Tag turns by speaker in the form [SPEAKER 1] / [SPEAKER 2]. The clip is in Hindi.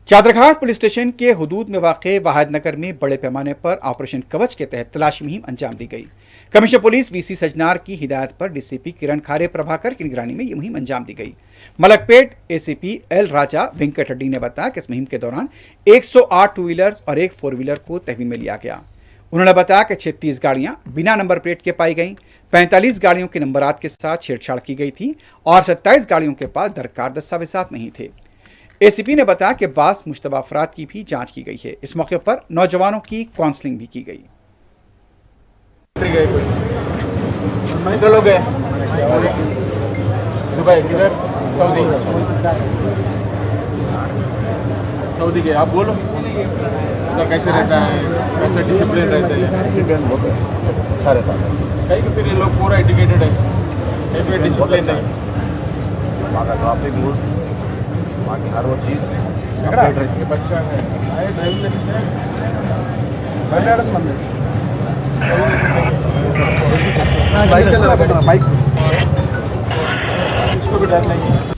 [SPEAKER 1] चादरघाट पुलिस स्टेशन के हुदूद में वाक़े वाहिद नगर में बड़े पैमाने पर ऑपरेशन कवच के तहत तलाशी मुहिम अंजाम दी गई। कमिश्नर पुलिस वीसी सजनार की हिदायत पर डीसीपी किरण खारे प्रभाकर की निगरानी में यह मुहिम अंजाम दी गई। मलकपेट एसीपी एल राजा वेंकट रेड्डी ने बताया कि इस मुहिम के दौरान 108 टू व्हीलर्स और एक 4 व्हीलर को तहवील में लिया गया। उन्होंने बताया कि 36 गाड़ियां बिना नंबर प्लेट के पाई गईं, 45 गाड़ियों के नंबरात के साथ छेड़छाड़ की गई थी और 27 गाड़ियों के पास दरकार दस्तावेजात नहीं थे। एसीपी ने बताया कि बास मुश्तबा अफराद की भी जांच की गई है। इस मौके पर नौजवानों की काउंसलिंग भी की गई।
[SPEAKER 2] दुबई किधर? सऊदी के। आप बोलो उधर कैसे रहता है, कैसे डिसिप्लिन रहता है?
[SPEAKER 3] डिसिप्लिन बहुत अच्छा रहता है।
[SPEAKER 2] कहीं फिर ये लोग पूरा एजुकेटेड है, कहीं पे डिसिप्लिन है।
[SPEAKER 3] वहाँ का ट्रैफिक रूल्स, वहाँ की हर वो चीज़
[SPEAKER 2] ये बच्चा है, आए ड्राइविंग लाइसेंस है, बाइक इसको भी डर नहीं है।